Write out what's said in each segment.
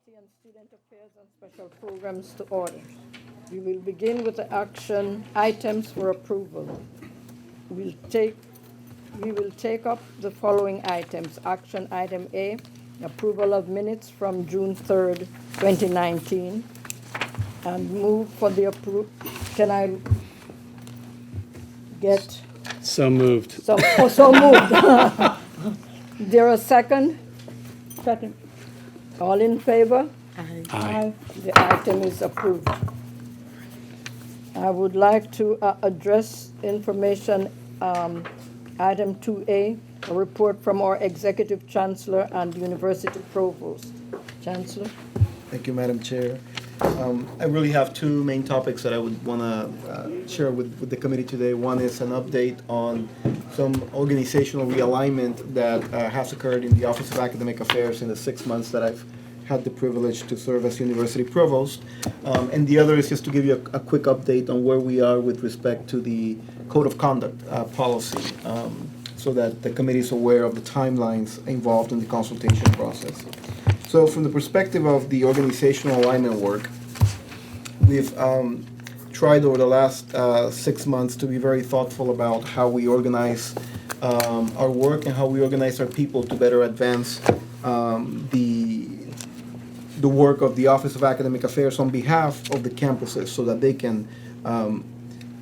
Faculty and Student Affairs and Special Programs to order. We will begin with the action items for approval. We'll take, we will take up the following items. Action item A, approval of minutes from June 3rd, 2019. And move for the can I get, So moved. so moved. There a second? Second. All in favor? Aye. The item is approved. I would like to address information, item 2A, a report from our Executive Chancellor and University Provost. Chancellor? Thank you, Madam Chair. I really have two main topics that I would want to share with the committee today. One is an update on some organizational realignment that has occurred in the Office of Academic Affairs in the 6 months that I've had the privilege to serve as University Provost. And the other is just to give you a quick update on where we are with respect to the Code of Conduct policy, so that the committee is aware of the timelines involved in the consultation process. So from the perspective of the organizational alignment work, we've tried over the last 6 months to be very thoughtful about how we organize our work and how we organize our people to better advance the work of the Office of Academic Affairs on behalf of the campuses so that they can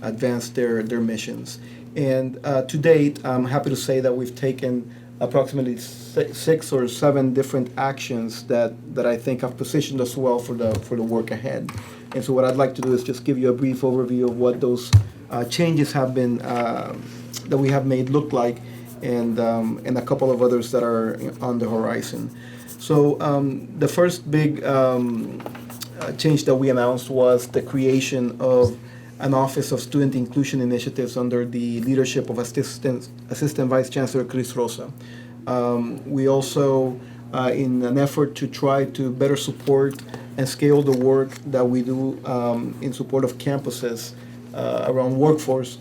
advance their missions. And to date, I'm happy to say that we've taken approximately 6 or 7 different actions that I think have positioned us well for the work ahead. And so what I'd like to do is just give you a brief overview of what those changes have been that we have made look like, and a couple of others that are on the horizon. So the first big change that we announced was the creation of an Office of Student Inclusion Initiatives under the leadership of Assistant Vice Chancellor Chris Rosa. We also, in an effort to try to better support and scale the work that we do in support of campuses around workforce,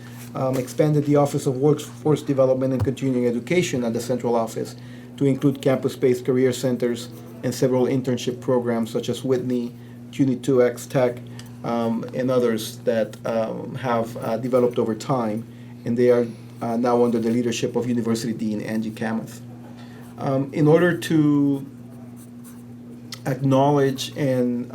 expanded the Office of Workforce Development and Continuing Education at the central office to include campus-based career centers and several internship programs such as Whitney, CUNY 2X Tech, and others that have developed over time, and they are now under the leadership of University Dean Angie Kamath. In order to acknowledge and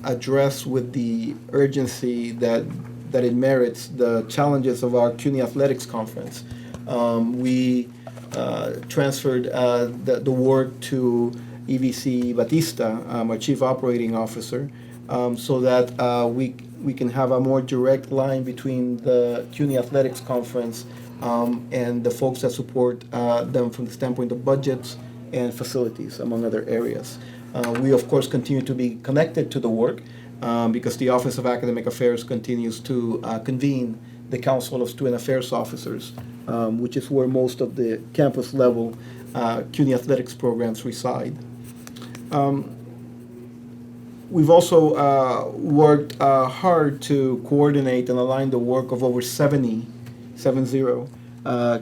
address with the urgency that it merits the challenges of our CUNY Athletics Conference, we transferred the work to EVC Batista, our Chief Operating Officer, so that we can have a more direct line between the CUNY Athletics Conference and the folks that support them from the standpoint of budgets and facilities, among other areas. We, of course, continue to be connected to the work because the Office of Academic Affairs continues to convene the Council of Student Affairs Officers, which is where most of the campus-level CUNY athletics programs reside. We've also worked hard to coordinate and align the work of over 70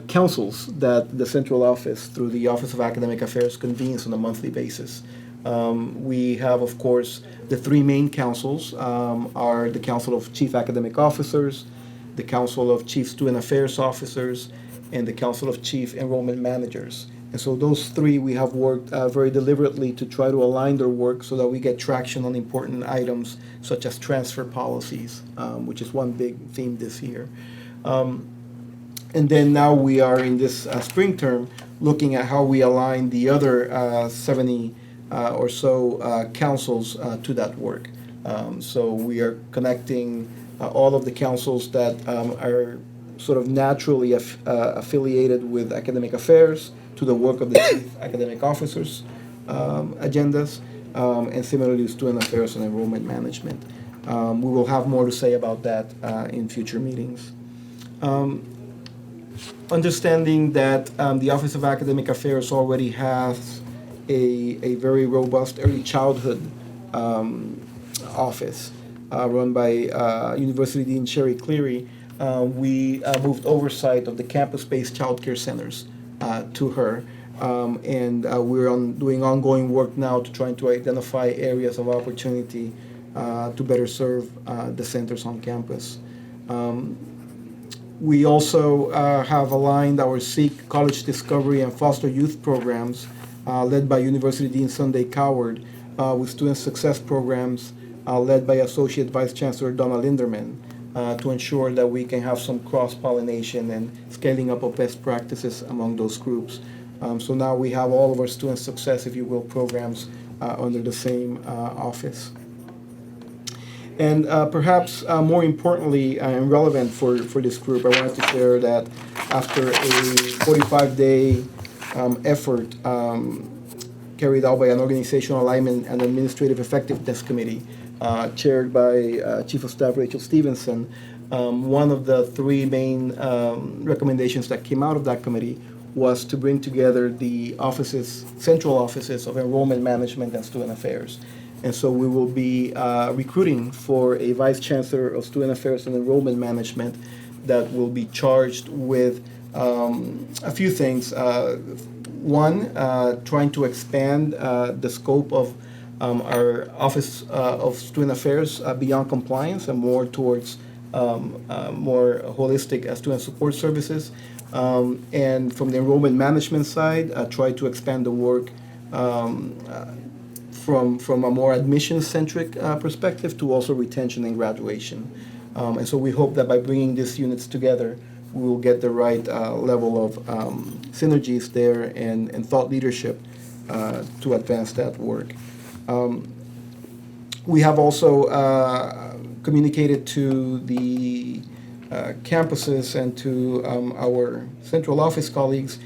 councils that the central office, through the Office of Academic Affairs, convenes on a monthly basis. We have, of course, the 3 main councils are the Council of Chief Academic Officers, the Council of Chief Student Affairs Officers, and the Council of Chief Enrollment Managers. And so those 3, we have worked very deliberately to try to align their work so that we get traction on important items such as transfer policies, which is one big theme this year. And then now we are in this spring term looking at how we align the other 70 or so councils to that work. So we are connecting all of the councils that are sort of naturally affiliated with academic affairs to the work of the chief academic officers' agendas, and similarly student affairs and enrollment management. We will have more to say about that in future meetings. Understanding that the Office of Academic Affairs already has a very robust early childhood office run by University Dean Sherry Cleary, we moved oversight of the campus-based child care centers to her. We're doing ongoing work now to trying to identify areas of opportunity to better serve the centers on campus. We also have aligned our SEEK College Discovery and Foster Youth programs, led by University Dean Sunday Coward, with Student Success programs led by Associate Vice Chancellor Donna Linderman, to ensure that we can have some cross-pollination and scaling up of best practices among those groups. So now we have all of our Student Success, if you will, programs under the same office. And perhaps more importantly and relevant for this group, I wanted to share that after a 45-day effort carried out by an organizational alignment and administrative effectiveness committee chaired by Chief of Staff Rachel Stevenson, one of the three main recommendations that came out of that committee was to bring together the offices, central offices of enrollment management and student affairs. And so we will be recruiting for a Vice Chancellor of Student Affairs and Enrollment Management that will be charged with a few things. One, trying to expand the scope of our Office of Student Affairs beyond compliance and more towards more holistic student support services. And from the enrollment management side, try to expand the work from a more admission-centric perspective to also retention and graduation. And so we hope that by bringing these units together, we will get the right level of synergies there and thought leadership to advance that work. We have also communicated to the campuses and to our central office colleagues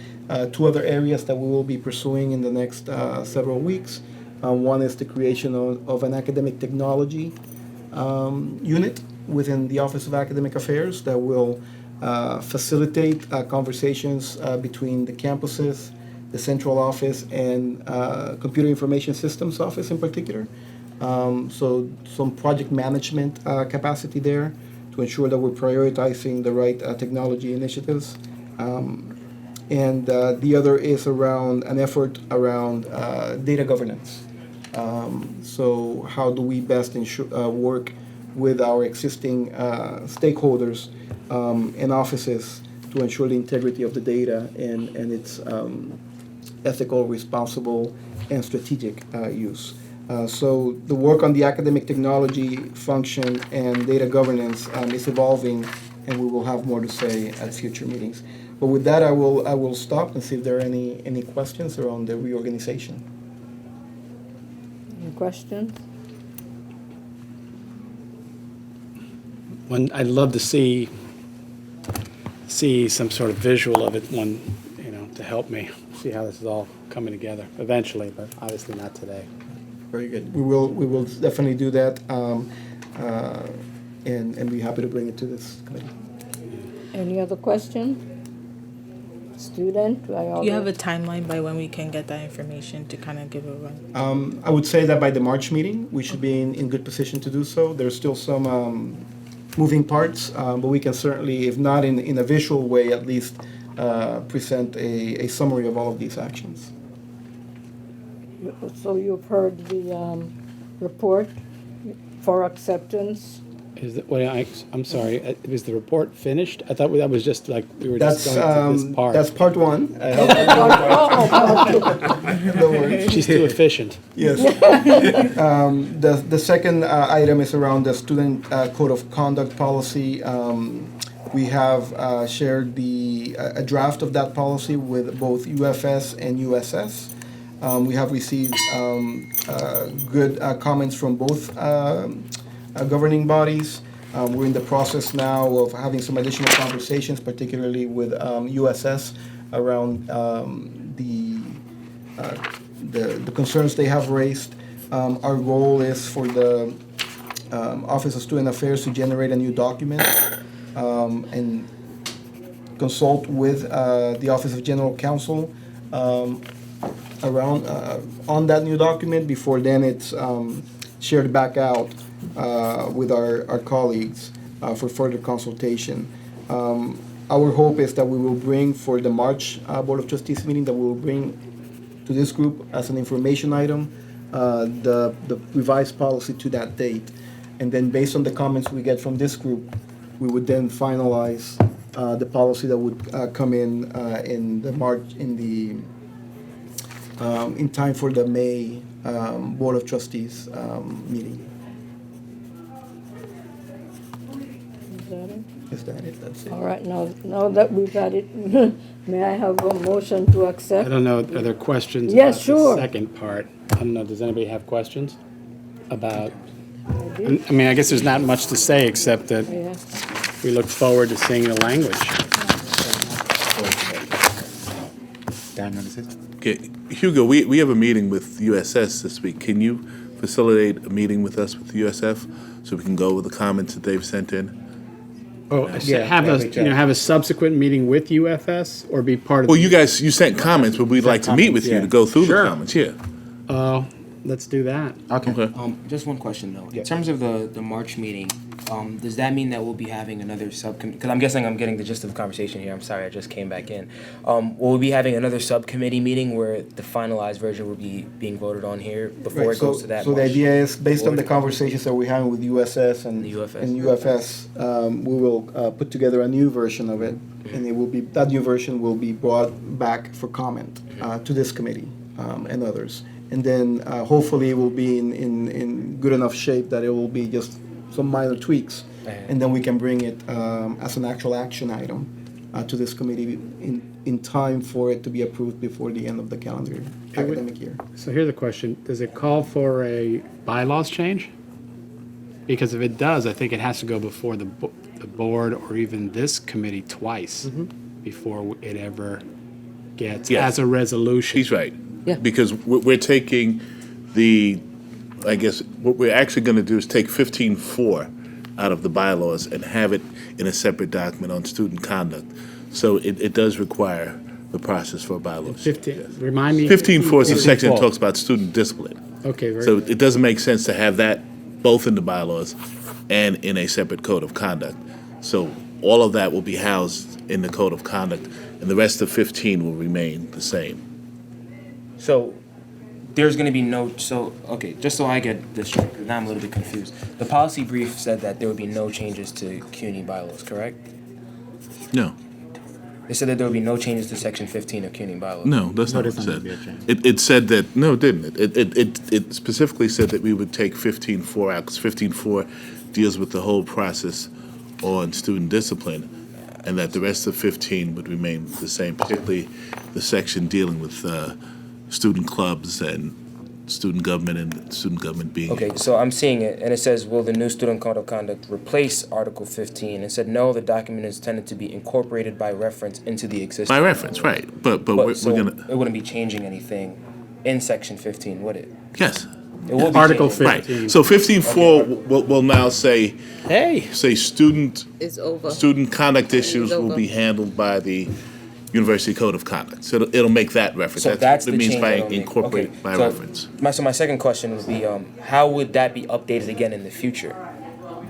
two other areas that we will be pursuing in the next several weeks. One is the creation of an academic technology unit within the Office of Academic Affairs that will facilitate conversations between the campuses, the central office, and Computer Information Systems Office in particular. So some project management capacity there to ensure that we're prioritizing the right technology initiatives. And the other is around an effort around data governance. So how do we best work with our existing stakeholders and offices to ensure the integrity of the data and its ethical, responsible, and strategic use. So the work on the academic technology function and data governance is evolving, and we will have more to say at future meetings. But with that, I will stop and see if there are any questions around the reorganization. Any questions? I'd love to see some sort of visual of it, to help me see how this is all coming together eventually, but obviously not today. Very good. We will definitely do that, and be happy to bring it to this committee. Any other question? Student? Do you have a timeline by when we can get that information to kind of give a run? I would say that by the March meeting, we should be in good position to do so. There's still some moving parts, but we can certainly, if not in a visual way, at least present a summary of all of these actions. So you've heard the report for acceptance? I'm sorry, is the report finished? I thought that was just like we were just going to this part. That's part one. No worries. She's too efficient. Yes. The second item is around the student code of conduct policy. We have shared a draft of that policy with both UFS and USS. We have received good comments from both governing bodies. We're in the process now of having some additional conversations, particularly with USS, around the concerns they have raised. Our goal is for the Office of Student Affairs to generate a new document and consult with the Office of General Counsel around on that new document. Before then, it's shared back out with our colleagues for further consultation. our hope is that we will bring for the March Board of Trustees meeting, that we will bring to this group as an information item the revised policy to that date. And then based on the comments we get from this group, we would then finalize the policy that would come in the March, in time for the May Board of Trustees meeting. Is that it? Is that it? That's it. All right, now that we've had it, may I have a motion to I accept? don't know, are there questions Yes, about sure. the second part? I don't know, does anybody have questions about, Maybe? I mean, I guess there's not much to say except that Yeah. we look forward to seeing the language. Okay, Hugo, we have a meeting with USS this week. Can you facilitate a meeting with us with USF so we can go over the comments that they've sent in? Oh, have a subsequent meeting with UFS or be part of? Well, you sent comments, but we'd like to meet with you to go through the Sure. comments, yeah. Let's do that. Okay. Just one question though. In terms of the March meeting, does that mean that we'll be having another subcommittee? Because I'm guessing I'm getting the gist of the conversation here. I'm sorry, I just came back in. Will we be having another subcommittee meeting where the finalized version will be being voted on here before Right, it goes to that? So the March idea is, based on the board? conversations that we're having with USS and The UFS. and UFS, we will put together a new version of it, and it will be, that new version will be brought back for comment to this committee and others. And then hopefully it will be in good enough shape that it will be just some minor tweaks. And then we can bring it as an actual action item to this committee in time for it to be approved before the end of the calendar academic year. So here's the question, does it call for a bylaws change? Because if it does, I think it has to go before the board or even this committee twice before it ever gets Yes. as a resolution. He's right. Yeah. Because we're taking I guess, what we're actually going to do is take 15.4 out of the bylaws and have it in a separate document on student conduct. So it does require the process for bylaws. 15, remind me. 15.4 is the section that talks about student discipline. Okay, very So good. it doesn't make sense to have that both in the bylaws and in a separate code of conduct. So all of that will be housed in the code of conduct, and the rest of 15 will remain the same. So there's going to be okay, just so I get this straight, 'cause now I'm a little bit confused. The policy brief said that there would be no changes to CUNY bylaws, correct? No, They said that there would be no changes to section 15 of CUNY bylaws. no, that's not what it said. It said that, no, it didn't. It specifically said that we would take 15.4 out, because 15.4 deals with the whole process on student discipline, and that the rest of 15 would remain the same, particularly the section dealing with student clubs and student government being. Okay, so I'm seeing it, and it says, will the new student code of conduct replace Article 15? It said, no, the document is intended to be incorporated by reference into the existing. By reference, right, but we're So gonna, it wouldn't be changing anything in section 15, would it? yes. It will be Article changing. 15. Right, so 15.4 will now say Hey, student Is over. student conduct issues will over. be handled by the University Code of Conduct. So it'll make that reference. So that's what the it means change by that'll make. incorporate Okay, by so reference. My second question would be, how would that be updated again in the future?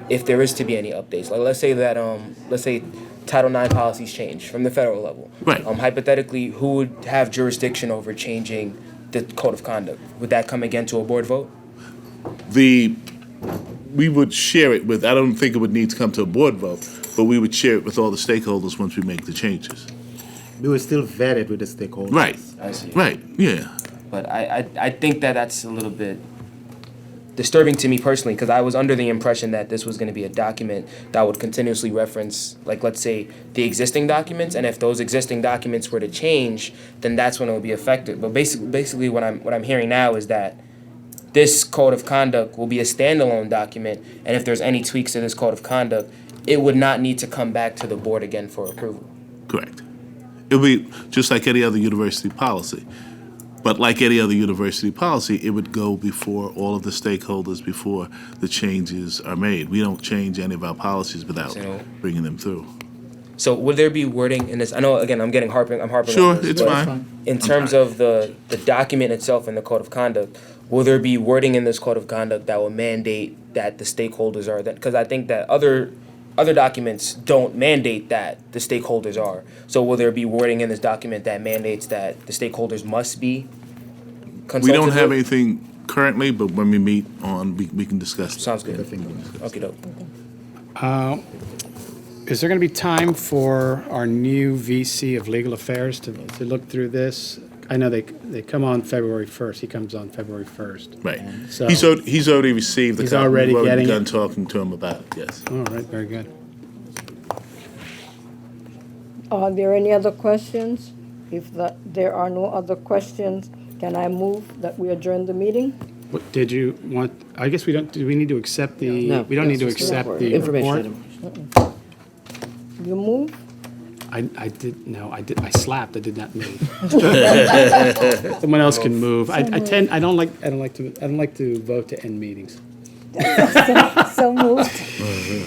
If there is to be any updates, like let's say Title IX policies change from the federal level. Right. Hypothetically, who would have jurisdiction over changing the code of conduct? Would that come again to a board vote? We would share it with, I don't think it would need to come to a board vote, but we would share it with all the stakeholders once we make the changes. We were still vetted with the stakeholders. Right, I see. right, yeah. But I think that's a little bit disturbing to me personally, because I was under the impression that this was going to be a document that would continuously reference, like, let's say, the existing documents, and if those existing documents were to change, then that's when it would be effective. But basically what I'm hearing now is that this code of conduct will be a standalone document, and if there's any tweaks to this code of conduct, it would not need to come back to the board again for approval. Correct. It'll be just like any other university policy. But like any other university policy, it would go before all of the stakeholders before the changes are made. We don't change any of our policies without So- bringing them through. So would there be wording in this? I know, again, I'm harping Sure, on this, it's but fine. in terms of the document itself and the code of conduct, will there be wording in this code of conduct that will mandate that the stakeholders are that? Because I think that other other documents don't mandate that the stakeholders are. So will there be wording in this document that mandates that the stakeholders must be consulted We don't have with? anything currently, but when we meet on, we can discuss that. Sounds good. Okay, dope. Is there going to be time for our new VC of Legal Affairs to look through this? I know they come on February 1st. He comes on February 1st. Right. So- He's already received the He's copy. already We've getting begun it? talking to him about it, yes. All right, very good. Are there any other questions? If there are no other questions, can I move that we adjourn the meeting? What, did you want, I guess we don't, do we need to accept the, No. we don't need to It's just accept an the information report? item. You move? I did, no, I slapped, I did not move. Someone else can move. I don't like to vote to end meetings. So moved.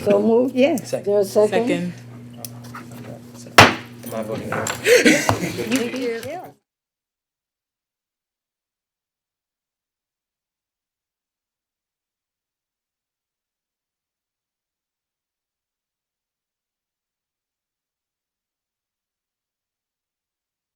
So moved? Yes. Is there a second? Second. Am I voting no? You did.